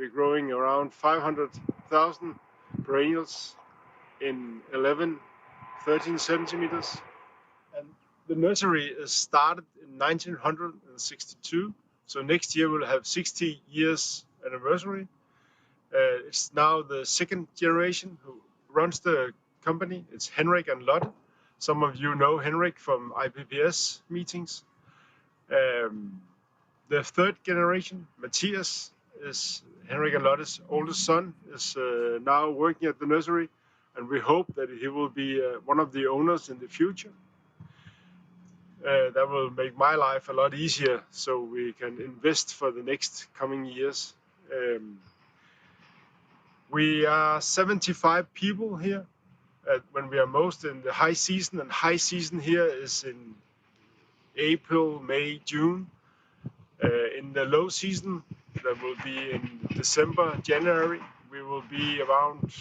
we're growing around 500,000 perennials in 13 centimeters. And the nursery is started in 1962. So next year we'll have 60 years anniversary. It's now the second generation who runs the company. It's Henrik and Lotte. Some of you know Henrik from IPPS meetings. The third generation, Matthias, is Henrik and Lotte's oldest son, is now working at the nursery, and we hope that he will be one of the owners in the future. That will make my life a lot easier, so we can invest for the next coming years. We are 75 people here when we are most in the high season, and high season here is in April, May, June. In the low season, that will be in December, January, we will be around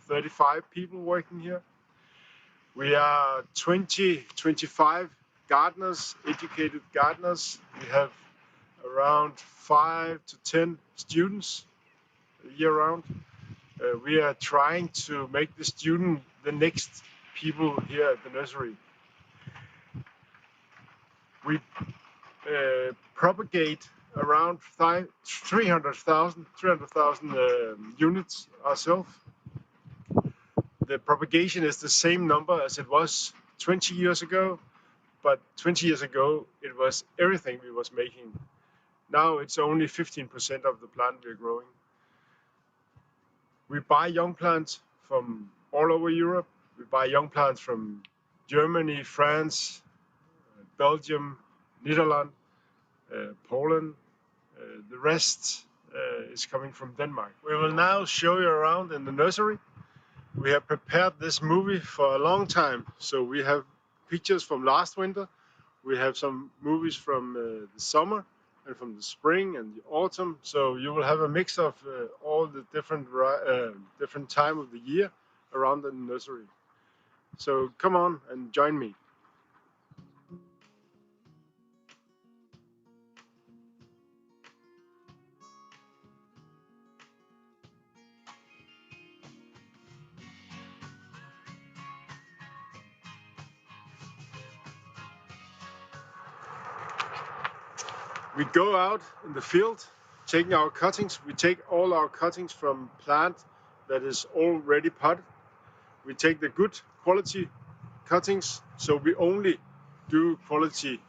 35 people working here. We are 25 gardeners, educated gardeners. We have around 5 to 10 students year round. We are trying to make the student the next people here at the nursery. We propagate around 300,000 units ourselves. The propagation is the same number as it was 20 years ago, but 20 years ago it was everything we was making. Now it's only 15% of the plant we're growing. We buy young plants from all over Europe. We buy young plants from Germany, France, Belgium, Netherlands, Poland. The rest is coming from Denmark. We will now show you around in the nursery. We have prepared this movie for a long time. So we have pictures from last winter. We have some movies from the summer and from the spring and the autumn. So you will have a mix of all the different time of the year around the nursery. So come on and join me. We go out in the field, taking our cuttings. We take all our cuttings from plant that is already potted. We take the good quality cuttings, so we only do quality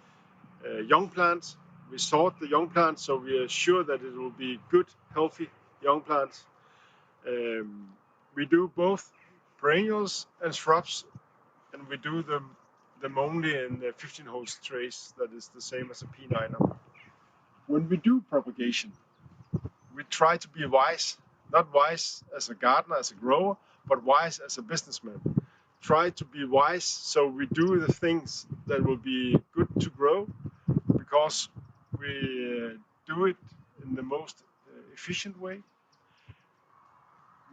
young plants. We sort the young plants, so we are sure that it will be good, healthy young plants. We do both perennials and shrubs, and we do them only in 15 holes trays. That is the same as a P9er. When we do propagation, we try to be wise, not wise as a gardener, as a grower, but wise as a businessman. Try to be wise, so we do the things that will be good to grow, because we do it in the most efficient way.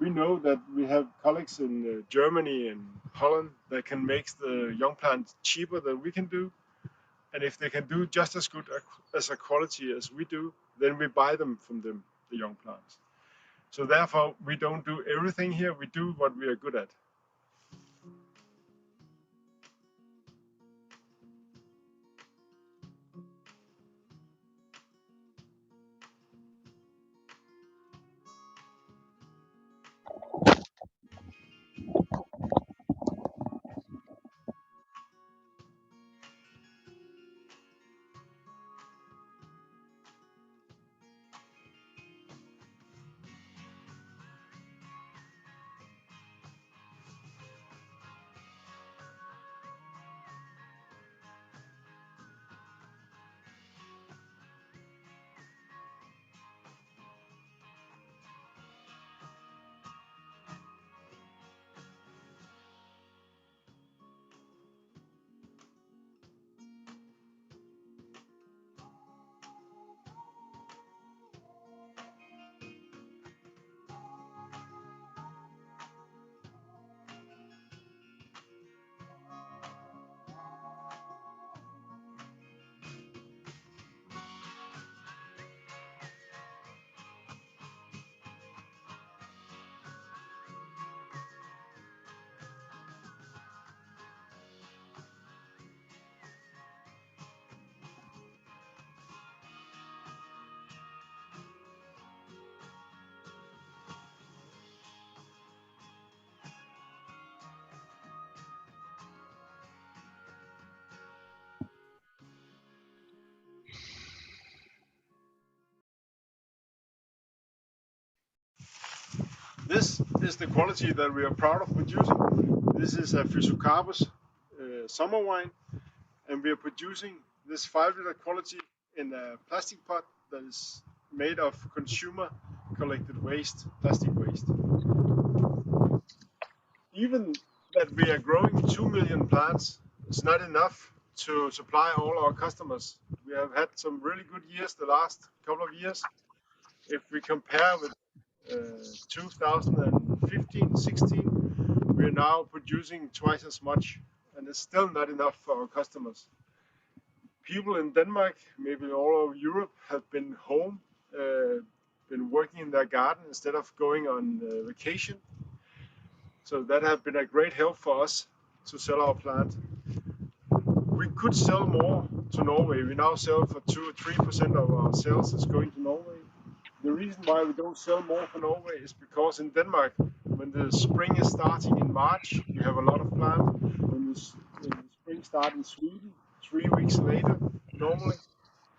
We know that we have colleagues in Germany and Holland that can make the young plant cheaper than we can do. And if they can do just as good as a quality as we do, then we buy them from them, the young plants. So therefore, we don't do everything here. We do what we are good at. This is the quality that we are proud of producing. This is a Physocarpus summer wine, and we are producing this 5-liter quality in a plastic pot that is made of consumer collected waste, plastic waste. Even that we are growing 2 million plants is not enough to supply all our customers. We have had some really good years the last couple of years. If we compare with 2015-16, we are now producing twice as much, and it's still not enough for our customers. People in Denmark, maybe all over Europe, have been home, been working in their garden instead of going on vacation. So that has been a great help for us to sell our plant. We could sell more to Norway. We now sell for 2 or 3% of our sales is going to Norway. The reason why we don't sell more for Norway is because in Denmark, when the spring is starting in March, we have a lot of plant. When the spring starts in Sweden, 3 weeks later, normally,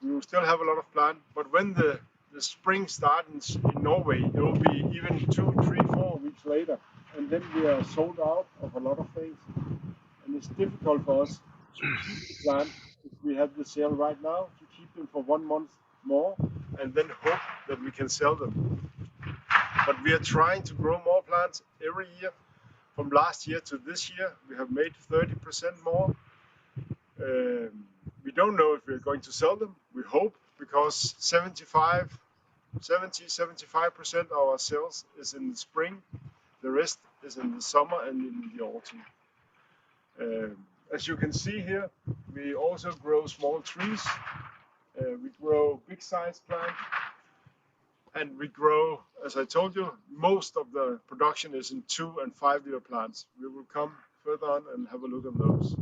we will still have a lot of plant. But when the spring starts in Norway, it will be even 2, 3, 4 weeks later. And then we are sold out of a lot of things. And it's difficult for us to keep the plant if we have the sale right now, to keep them for 1 month more and then hope that we can sell them. But we are trying to grow more plants every year. From last year to this year, we have made 30% more. We don't know if we're going to sell them. We hope, because 70-75% of our sales is in the spring. The rest is in the summer and in the autumn. As you can see here, we also grow small trees. We grow big size plants. And we grow, as I told you, most of the production is in 2 and 5-liter plants. We will come further on and have a look at those.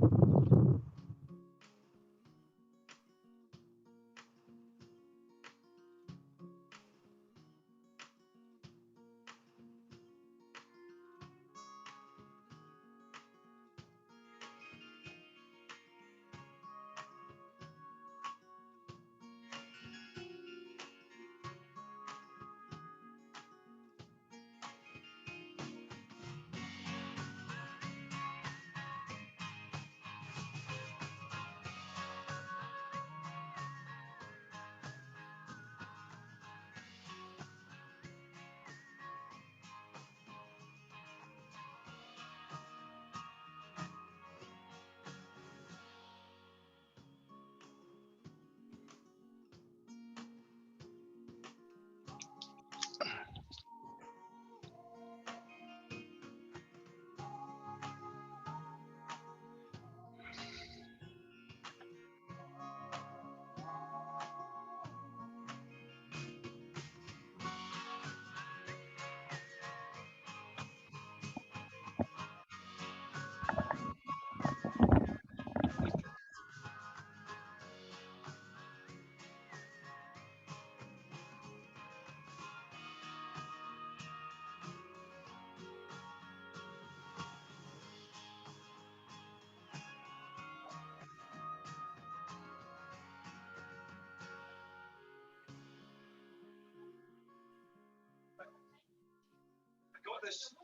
This.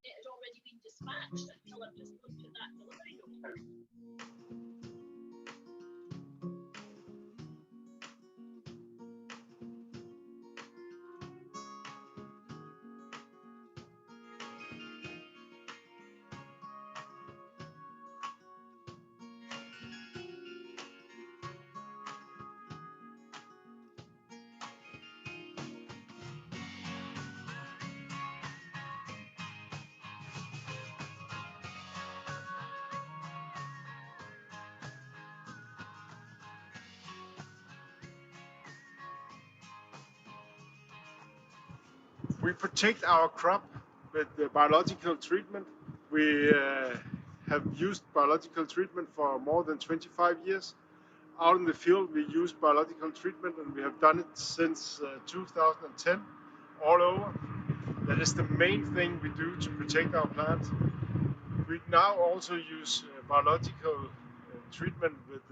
It had already been dispatched until I've just looked at that delivery note. We protect our crop with biological treatment. We have used biological treatment for more than 25 years. Out in the field, we use biological treatment, and we have done it since 2010 all over. That is the main thing we do to protect our plants. We now also use biological treatment with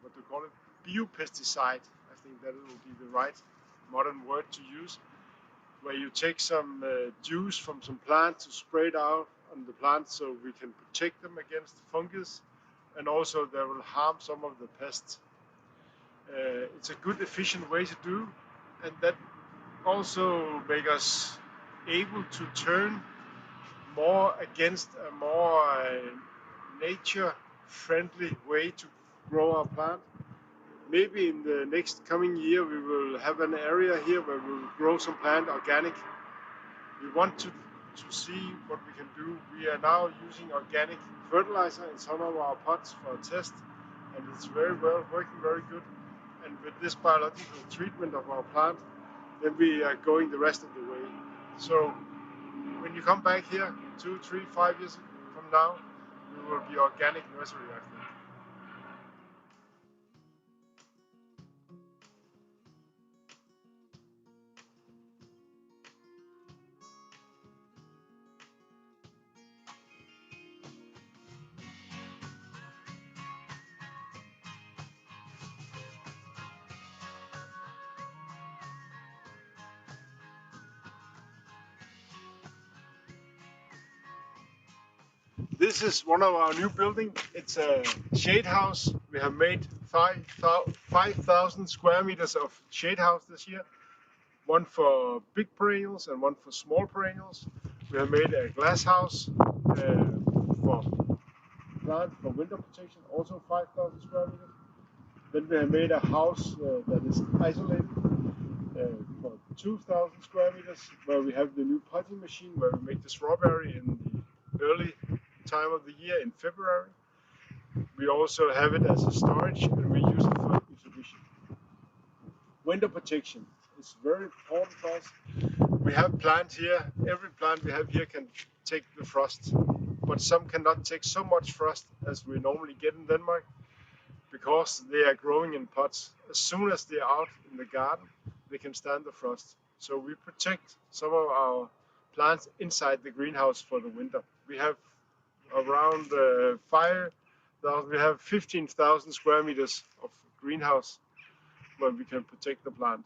what they call it, biopesticide. I think that will be the right modern word to use. where you take some juice from some plant to spray it out on the plant so we can protect them against fungus, and also that will harm some of the pests. It's a good efficient way to do, and that also make us able to turn more against a more nature friendly way to grow our plant. Maybe in the next coming year we will have an area here where we will grow some plant organic. We want to see what we can do. We are now using organic fertilizer in some of our pots for a test, and it's very well working very good. And with this biological treatment of our plant, then we are going the rest of the way. So when you come back here 2, 3, 5 years from now, we will be organic nursery, I think. This is one of our new buildings. It's a shade house. We have made 5,000 square meters of shade house this year. One for big perennials and one for small perennials. We have made a glass house for plant for winter protection, also 5,000 square meters. Then we have made a house that is isolated for 2,000 square meters, where we have the new potting machine, where we make the strawberry in the early time of the year in February. We also have it as a storage, and we use it for exhibition. Winter protection is very important for us. We have plants here. Every plant we have here can take the frost, but some cannot take so much frost as we normally get in Denmark, because they are growing in pots. As soon as they are out in the garden, they can stand the frost. So we protect some of our plants inside the greenhouse for the winter. We have around 5,000, we have 15,000 square meters of greenhouse where we can protect the plant.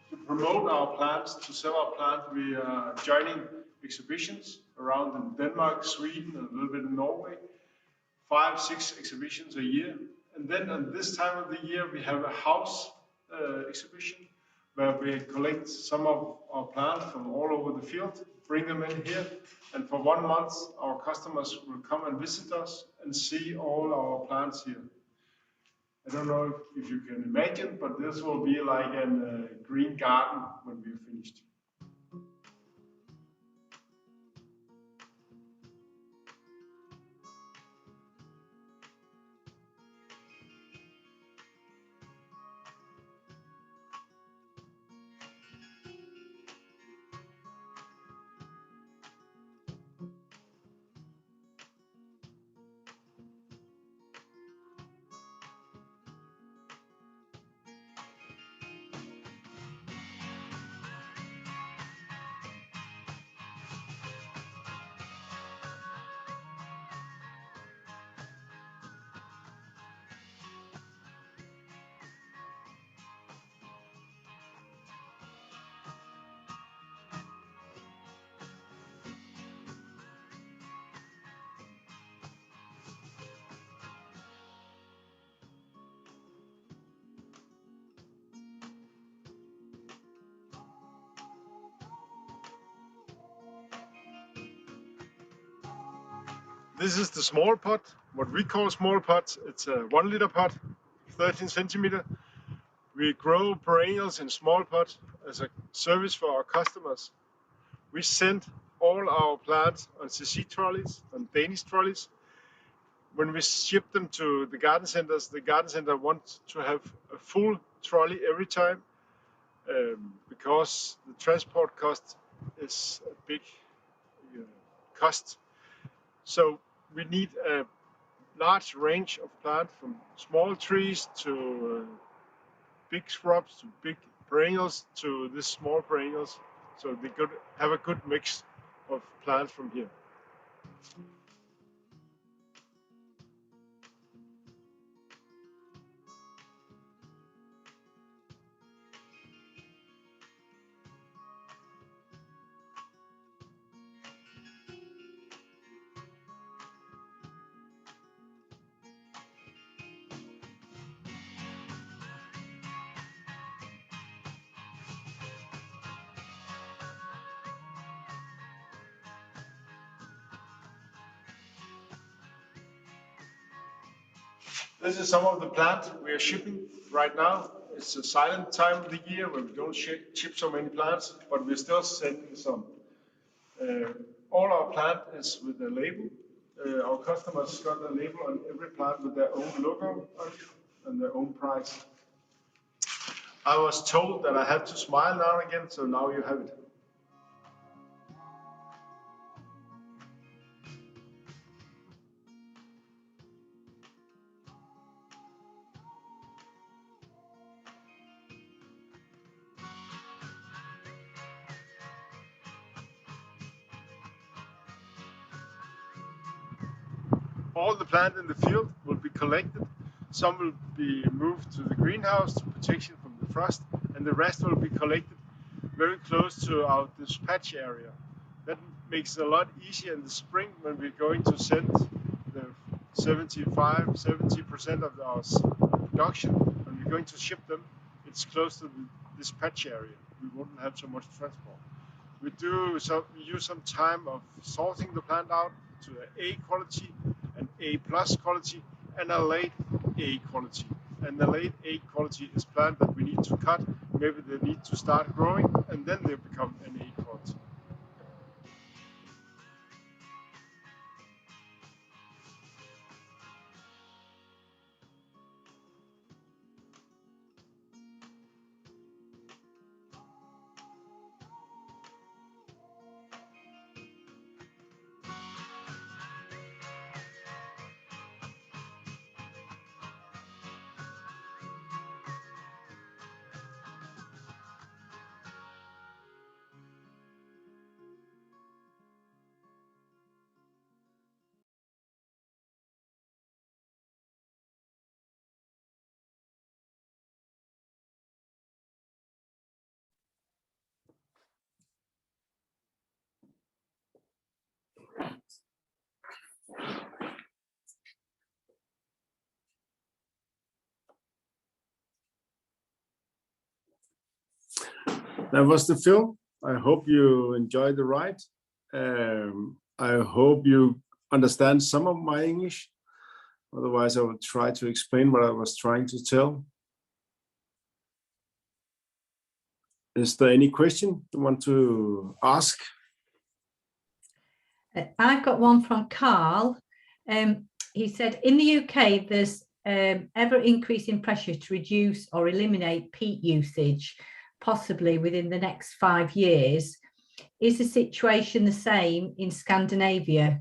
To promote our plants, to sell our plant, we are joining exhibitions around in Denmark, Sweden, and a little bit in Norway. 5, 6 exhibitions a year. And then at this time of the year, we have a house exhibition where we collect some of our plants from all over the field, bring them in here, and for 1 month, our customers will come and visit us and see all our plants here. I don't know if you can imagine, but this will be like a green garden when we're finished. This is the small pot, what we call small pot. It's a 1 liter pot, 13 centimeter. We grow perennials in small pot as a service for our customers. We send all our plants on CC trolleys, on Danish trolleys. When we ship them to the garden center wants to have a full trolley every time because the transport cost is a big cost. So we need a large range of plants from small trees to big shrubs to big perennials to these small perennials. So they could have a good mix of plants from here. This is some of the plant we are shipping right now. It's a silent time of the year when we don't ship so many plants, but we're still sending some. All our plant is with a label. Our customers got a label on every plant with their own logo on it and their own price. I was told that I have to smile now and again, so now you have it. All the plant in the field will be collected. Some will be moved to the greenhouse to protection from the frost, and the rest will be collected very close to our dispatch area. That makes it a lot easier in the spring when we're going to send the 70% of our production. When we're going to ship them, it's close to the dispatch area. We wouldn't have so much transport. We use some time of sorting the plant out to an A quality, an A plus quality, and a late A quality. And the late A quality is plant that we need to cut. Maybe they need to start growing, and then they become an A quality. That was the film. I hope you enjoyed the ride. I hope you understand some of my English. Otherwise, I will try to explain what I was trying to tell. Is there any question you want to ask? I've got one from Carl. He said, in the UK, there's ever increasing pressure to reduce or eliminate peat usage, possibly within the next 5 years. Is the situation the same in Scandinavia?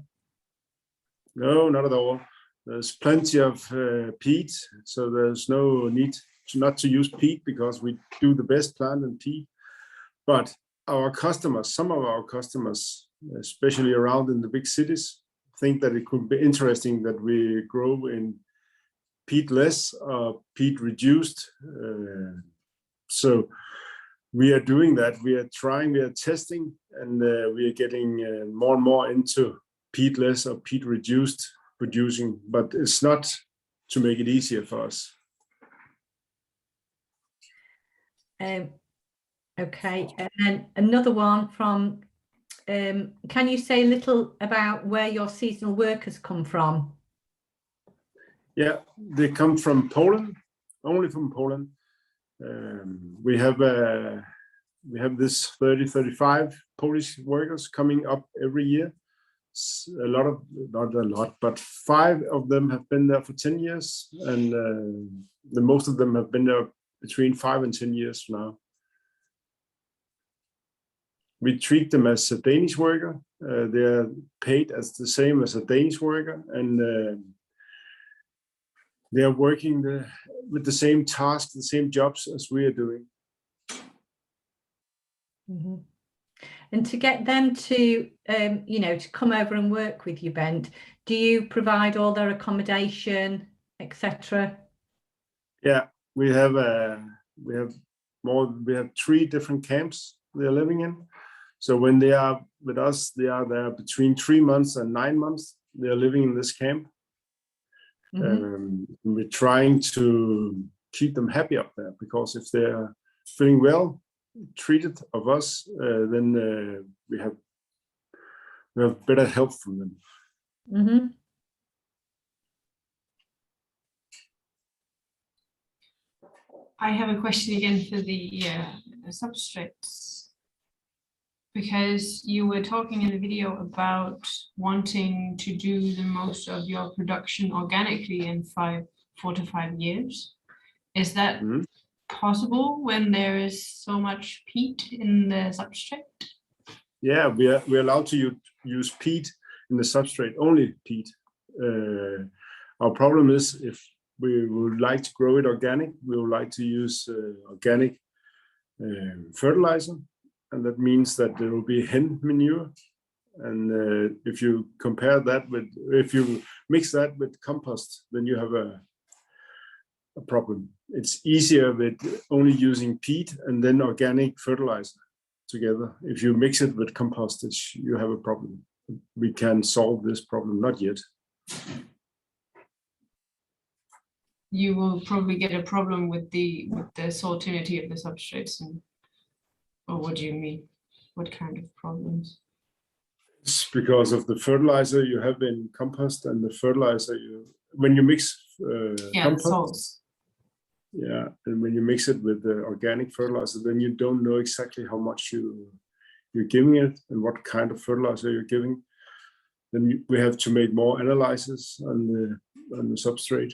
No, not at all. There's plenty of peat, so there's no need not to use peat because we do the best plant in peat. But our customers, some of our customers, especially around in the big cities, think that it could be interesting that we grow in peat-less or peat-reduced. So we are doing that. We are trying, we are testing, and we are getting more and more into peat-less or peat-reduced producing, but it's not to make it easier for us. Okay, and then another one from can you say a little about where your seasonal workers come from? Yeah, they come from Poland, only from Poland. We have this 35 Polish workers coming up every year. Not a lot, but 5 of them have been there for 10 years, and the most of them have been there between 5 and 10 years now. We treat them as a Danish worker. They're paid as the same as a Danish worker, and they are working with the same tasks, the same jobs as we are doing. Mm-hmm. And to get them to, to come over and work with you, Bent, do you provide all their accommodation, etc.? Yeah, we have 3 different camps they're living in. So when they are with us, they are there between 3 months and 9 months. They are living in this camp. Mm-hmm. We're trying to keep them happy up there, because if they're feeling well treated of us, then we have better help from them. Mm-hmm. I have a question again for the substrates, because you were talking in the video about wanting to do the most of your production organically in 4 to 5 years. Is that possible when there is so much peat in the substrate? Yeah, we're allowed to use peat in the substrate, only peat. Our problem is, if we would like to grow it organic, we would like to use organic fertilizer, and that means that there will be hen manure. And if you compare that if you mix that with compost, then you have a problem. It's easier with only using peat and then organic fertilizer together. If you mix it with compost, you have a problem. We can solve this problem, not yet. You will probably get a problem with the saltinity of the substrates, or what do you mean? What kind of problems? It's because of the fertilizer you have in compost and the fertilizer when you mix compost. Salts. Yeah, and when you mix it with the organic fertilizer, then you don't know exactly how much you're giving it and what kind of fertilizer you're giving. Then we have to make more analysis on the substrate.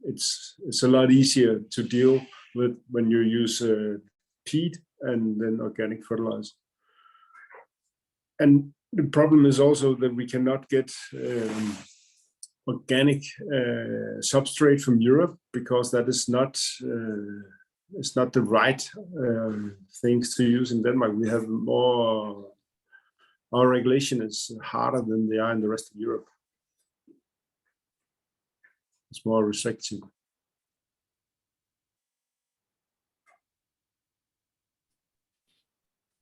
It's a lot easier to deal with when you use peat and then organic fertilizer. And the problem is also that we cannot get organic substrate from Europe, because that is not it's not the right things to use in Denmark. We have our regulation is harder than they are in the rest of Europe. It's more restrictive.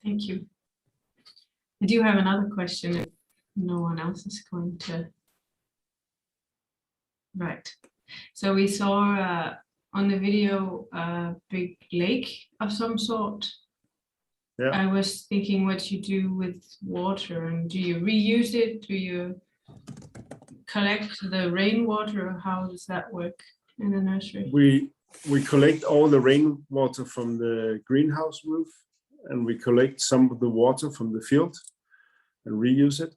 Thank you. I do have another question if no one else is going to. Right. So we saw on the video a big lake of some sort. Yeah. I was thinking what you do with water, and do you reuse it? Do you collect the rainwater, or how does that work in the nursery? We collect all the rainwater from the greenhouse roof, and we collect some of the water from the field and reuse it.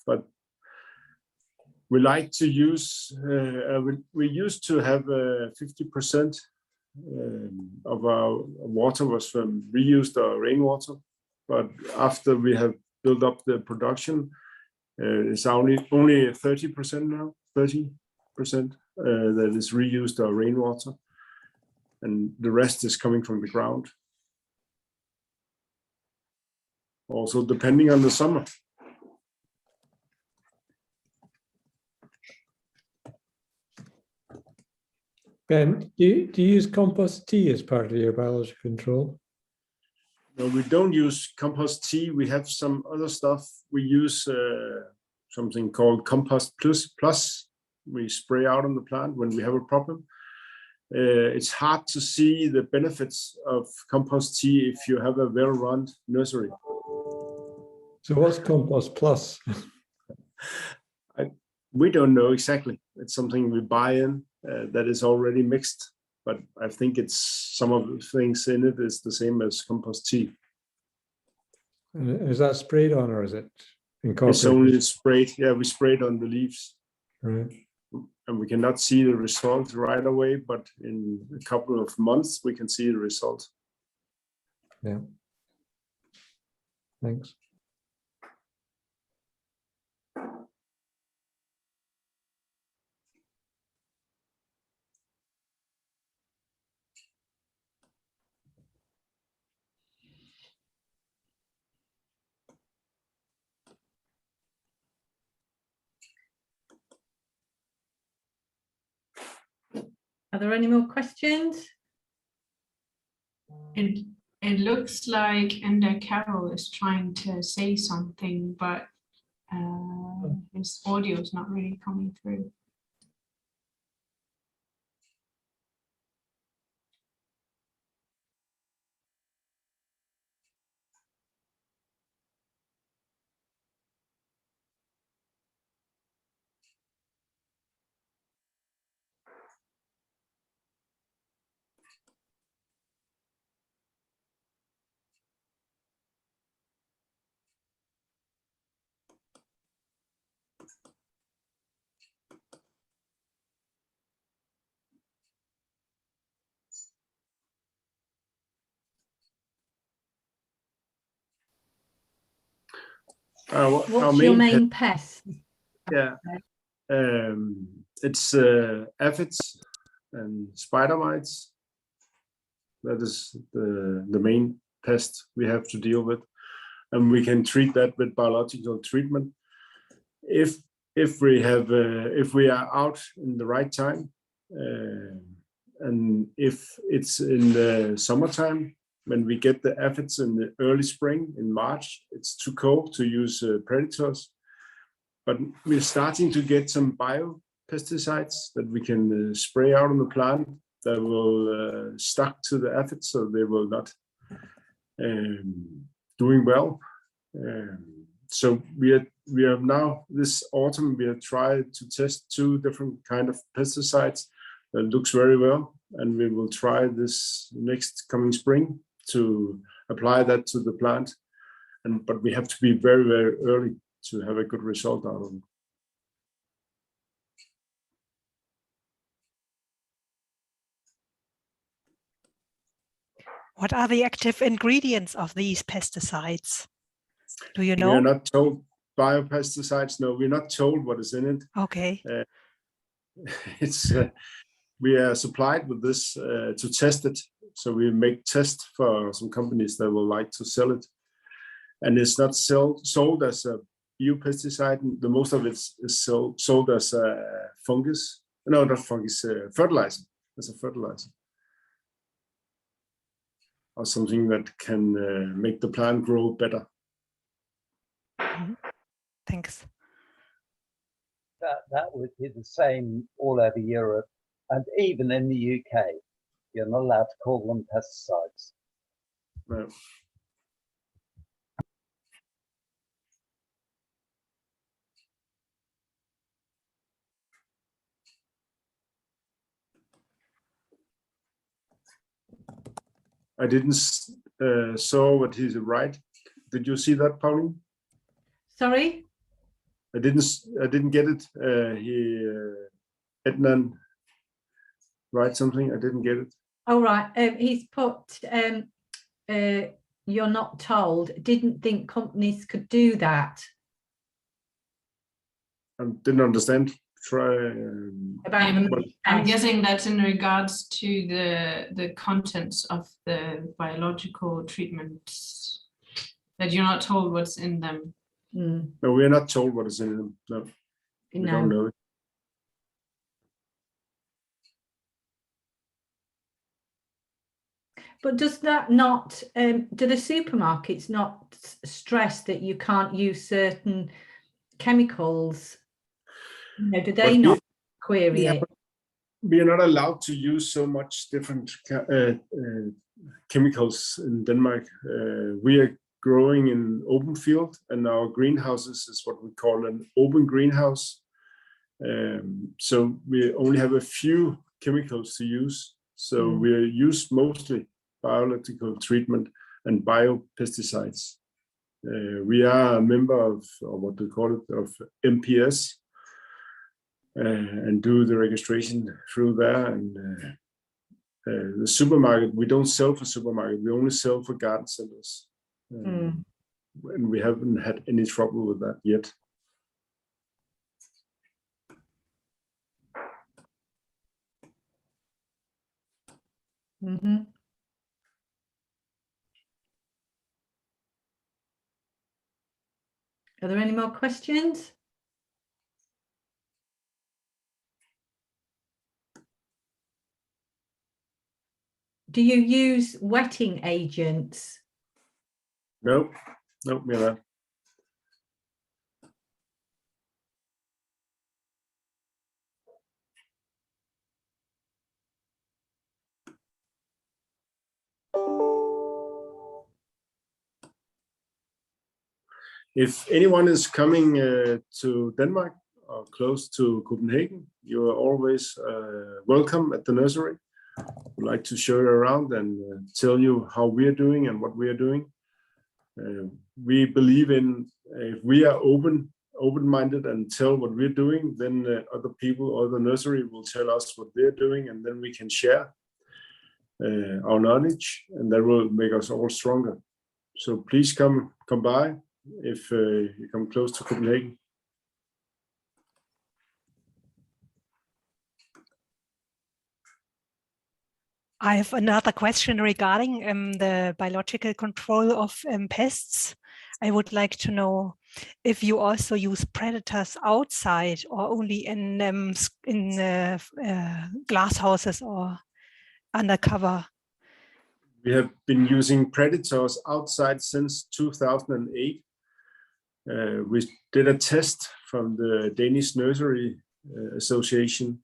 But we like to use, we used to have 50% of our water was from reused rainwater, but after we have built up the production, it's only 30% now, 30% that is reused rainwater, and the rest is coming from the ground. Also depending on the summer. Ben, do you use compost tea as part of your biological control? No, we don't use compost tea. We have some other stuff. We use something called Compost Plus. We spray out on the plant when we have a problem. it's hard to see the benefits of compost tea if you have a well-run nursery. So what's compost plus? We don't know exactly. It's something we buy in that is already mixed, but I think it's some of the things in it is the same as compost tea. And is that sprayed on or is it It's incorporated? only sprayed. Yeah, we sprayed on the leaves. Right. And we cannot see the result right away, but in a couple of months we can see the result. Yeah. Thanks. Are there any more questions? It looks like Enda Carroll is trying to say something, but his audio is not really coming through. What's your main pest? Yeah, it's aphids and spider mites. That is the main pest we have to deal with, and we can treat that with biological treatment if we are out in the right time, and if it's in the summertime. When we get the aphids in the early spring, in March, it's too cold to use predators. But we're starting to get some biopesticides that we can spray out on the plant that will stuck to the aphids, so they will not doing well. So we have now this autumn we have tried to test 2 different kind of pesticides that looks very well, and we will try this next coming spring to apply that to the plant, but we have to be very, very early to have a good result out of it. What are the active ingredients of these pesticides? Do you know? We are not told biopesticides. No, we're not told what is in it. Okay. It's we are supplied with this to test it. So we make tests for some companies that will like to sell it, and it's not sold as a biopesticide. The most of it is sold as a fungus. No, not fungus. Fertilizer. As a fertilizer, or something that can make the plant grow better. Thanks. That would be the same all over Europe, and even in the UK. You're not allowed to call them pesticides. No. I didn't saw what he's right. Did you see that, Pauline? Sorry? I didn't get it. Ednan write something. I didn't get it. Oh, right. He's put, you're not told, didn't think companies could do that. I didn't understand. Try. I'm guessing that's in regards to the contents of the biological treatments, that you're not told what's in them. Mm. No, we are not told what is in them. No, we don't know it. But does that not, do the supermarkets not stress that you can't use certain chemicals? You know, do they not query it? we are not allowed to use so much different chemicals in Denmark. We are growing in open field, and our greenhouses is what we call an open greenhouse. So we only have a few chemicals to use. So we use mostly biological treatment and biopesticides. We are a member of, or what we call it, of MPS, and do the registration through there. And the supermarket, we don't sell for supermarket, we only sell for garden centers. And we haven't had any trouble with that yet. Mm-hmm. Are there any more questions? Do you use wetting agents? No, we're not. If anyone is coming to Denmark or close to Copenhagen, you are always welcome at the nursery. We'd like to show you around and tell you how we are doing and what we are doing. We believe in if we are open-minded and tell what we're doing, then other people or the nursery will tell us what they're doing, and then we can share our knowledge, and that will make us all stronger. So please come by if you come close to Copenhagen. I have another question regarding the biological control of pests. I would like to know if you also use predators outside or only in glass houses or undercover. We have been using predators outside since 2008. We did a test from the Danish Nursery Association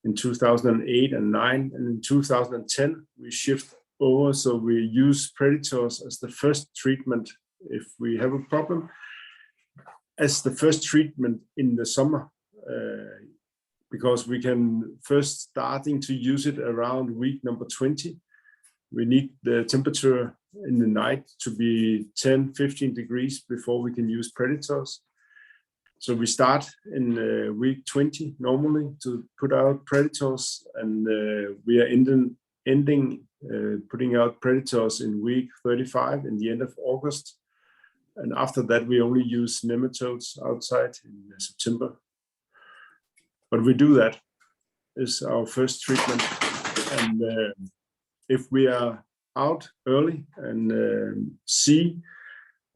in 2008 and 9, and in 2010 we shift over, so we use predators as the first treatment if we have a problem, as the first treatment in the summer, because we can first starting to use it around week number 20. We need the temperature in the night to be 10-15 degrees before we can use predators. So we start in week 20 normally to put out predators, and we are ending putting out predators in week 35 in the end of August. And after that, we only use nematodes outside in September. But we do that is our first treatment. And if we are out early and see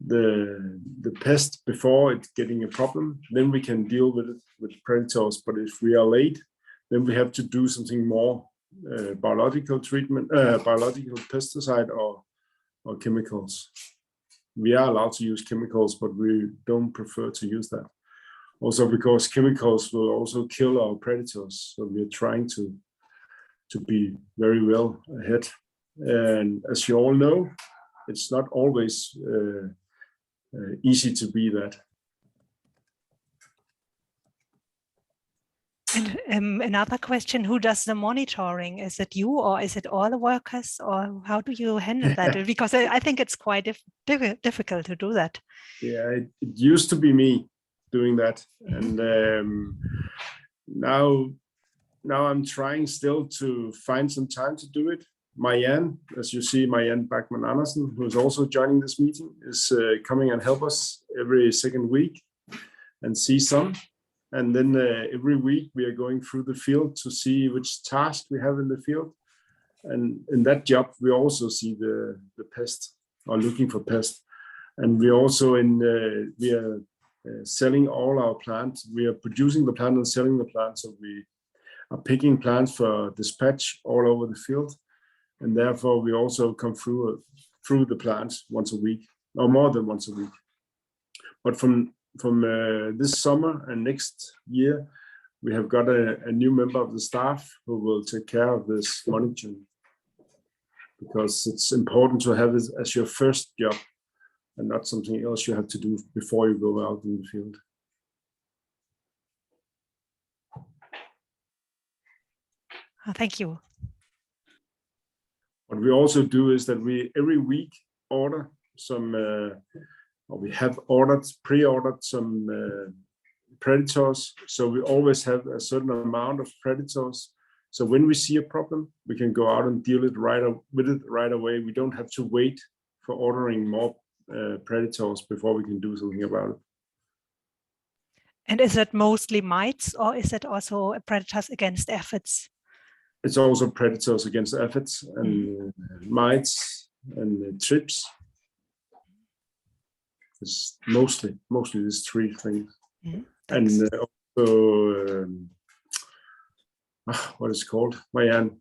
the pest before it's getting a problem, then we can deal with it with predators. But if we are late, then we have to do something more, biological treatment, biological pesticide or chemicals. We are allowed to use chemicals, but we don't prefer to use that. Also because chemicals will also kill our predators. So we're trying to be very well ahead. And as you all know, it's not always easy to be that. And another question, who does the monitoring? Is it you or is it all the workers, or how do you handle that? Because I think it's quite difficult to do that. Yeah, it used to be me doing that. And now I'm trying still to find some time to do it. Marianne, as you see, Marianne Bachmann Andersen, who is also joining this meeting, is coming and help us every second week and see some. And then every week we are going through the field to see which task we have in the field. And in that job, we also see the pest or looking for pest. And we also we are selling all our plants. We are producing the plant and selling the plant. So we are picking plants for dispatch all over the field. And therefore we also come through the plants once a week or more than once a week. But from this summer and next year, we have got a new member of the staff who will take care of this monitoring, because it's important to have it as your first job and not something else you have to do before you go out in the field. Thank you. What we also do is that we every week order some, or we have pre-ordered some predators. So we always have a certain amount of predators. So when we see a problem, we can go out and deal with it right away. We don't have to wait for ordering more predators before we can do something about it. And is it mostly mites, or is it also predators against aphids? It's also predators against aphids and mites and thrips. It's mostly these three things. And also, what is it called? Marianne,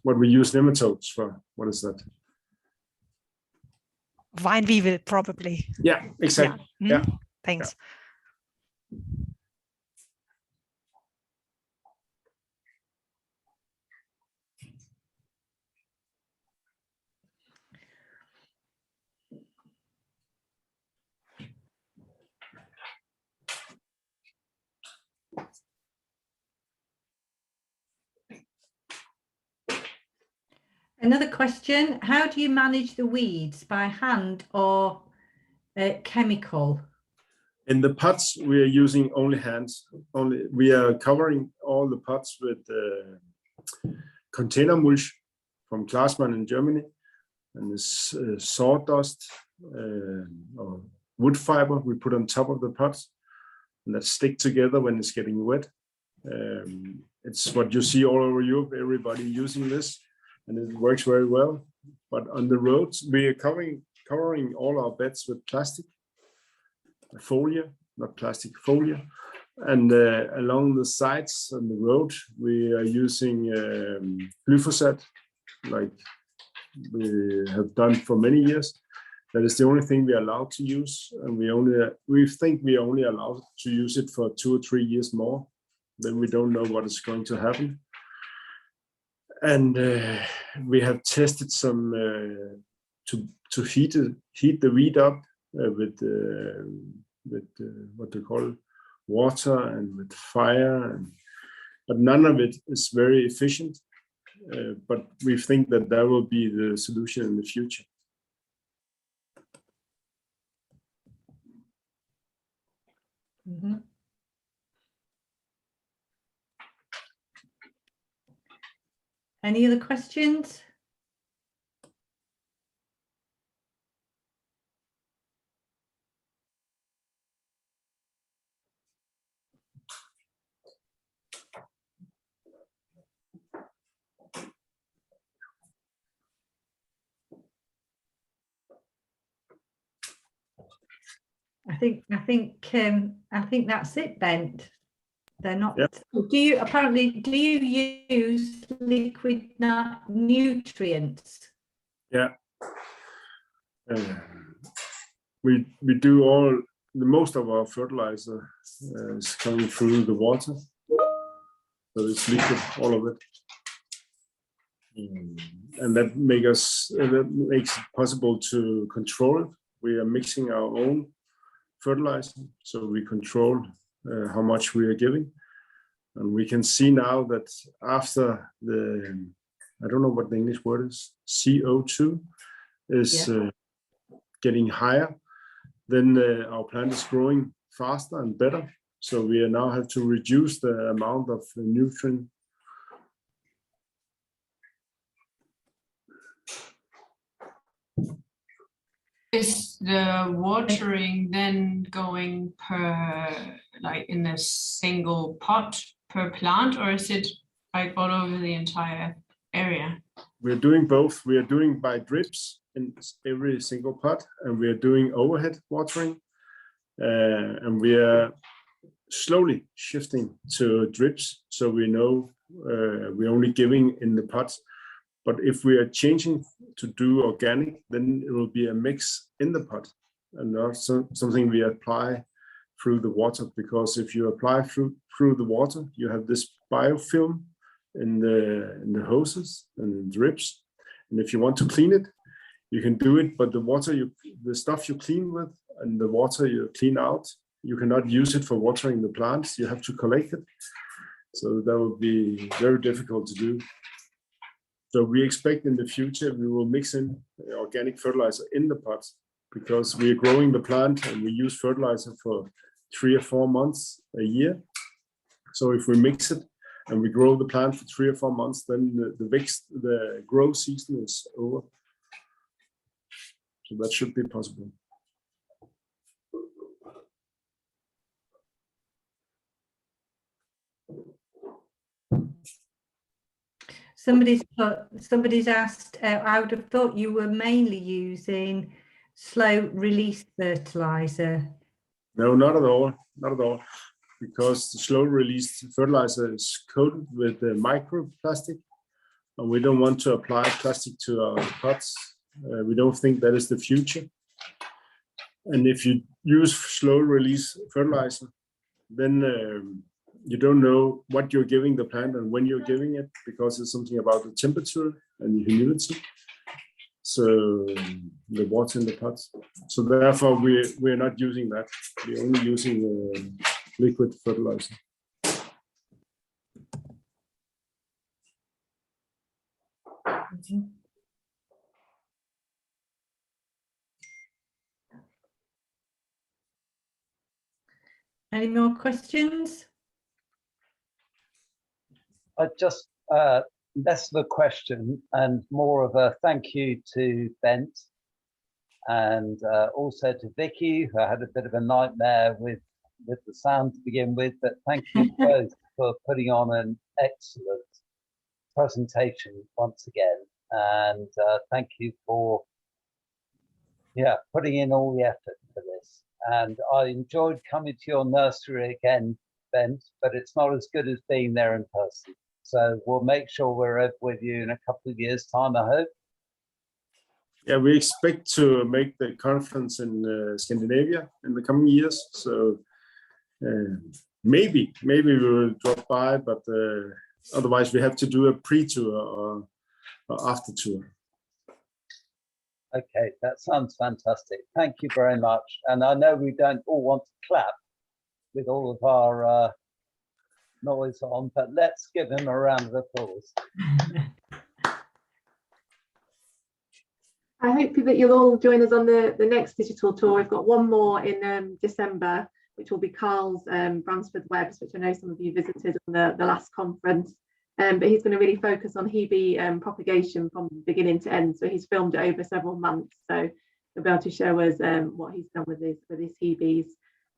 what we use nematodes for, what is that? Vine weevil, probably. Yeah, exactly. Yeah. Thanks. Yeah. Another question, how do you manage the weeds, by hand or chemical? In the pots, we are using only hands. We are covering all the pots with container mulch from Glassman in Germany, and this sawdust or wood fiber we put on top of the pots, and that stick together when it's getting wet. It's what you see all over Europe, everybody using this, and it works very well. But on the roads, we are covering all our beds with plastic foliar, not plastic, foliar. And along the sides on the road, we are using glyphosate, like we have done for many years. That is the only thing we are allowed to use, and we think we are only allowed to use it for 2 or 3 years more. Then we don't know what is going to happen. And we have tested some to heat the weed up with what they call water and with fire, but none of it is very efficient. But we think that will be the solution in the future. Mm-hmm. Any other questions? I think that's it, Bent. They're not. Yep. Do you use liquid nutrients? Yeah. We do most of our fertilizer is coming through the water, so it's liquid, all of it, and that makes it possible to control it. We are mixing our own fertilizer, so we control how much we are giving, and we can see now that after I don't know what the English word is, CO2 is getting higher, then our plant is growing faster and better. So we now have to reduce the amount of nutrient. Is the watering then going in a single pot per plant, or is it like all over the entire area? We're doing both. We are doing by drips in every single pot, and we are doing overhead watering, and we are slowly shifting to drips. So we know we're only giving in the pots. But if we are changing to do organic, then it will be a mix in the pot and not something we apply through the water, because if you apply through the water, you have this biofilm in the hoses and in drips. And if you want to clean it, you can do it, but the stuff you clean with and the water you clean out, you cannot use it for watering the plants. You have to collect it. So that would be very difficult to do. So we expect in the future we will mix in organic fertilizer in the pots, because we are growing the plant and we use fertilizer for 3 or 4 months a year. So if we mix it and we grow the plant for 3 or 4 months, then the grow season is over. So that should be possible. Somebody's asked, I would have thought you were mainly using slow release fertilizer. No, not at all. Not at all. Because the slow release fertilizer is coated with microplastic, and we don't want to apply plastic to our pots. We don't think that is the future. And if you use slow release fertilizer, then you don't know what you're giving the plant and when you're giving it, because it's something about the temperature and the humidity. So the water in the pots. So therefore, we're not using that. We're only using liquid fertilizer. Any more questions? I just less of a question and more of a thank you to Bent, and also to Vicky, who had a bit of a nightmare with the sound to begin with. But thank you both for putting on an excellent presentation once again, and thank you for putting in all the effort for this. And I enjoyed coming to your nursery again, Bent, but it's not as good as being there in person. So we'll make sure we're over with you in a couple of years' time, I hope. Yeah, we expect to make the conference in Scandinavia in the coming years. So maybe we will drop by, but otherwise we have to do a pre-tour or after tour. Okay, that sounds fantastic. Thank you very much. And I know we don't all want to clap with all of our noise on, but let's give him a round of applause. I hope that you'll all join us on the next digital tour. We've got one more in December, which will be Carl's Bransford Webs, which I know some of you visited on the last conference. But he's going to really focus on Hebe propagation from beginning to end. So he's filmed it over several months. So he'll be able to show us what he's done with his Hebes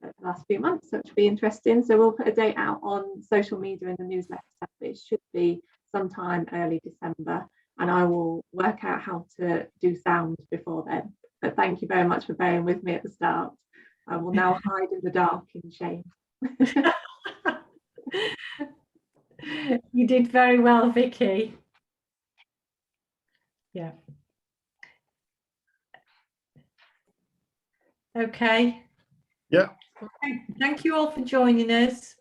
the last few months. So it should be interesting. So we'll put a date out on social media in the newsletter. It should be sometime early December. And I will work out how to do sound before then. But thank you very much for bearing with me at the start. I will now hide in the dark in shame. You did very well, Vicky. Yeah. Okay. Yeah. Thank you all for joining us.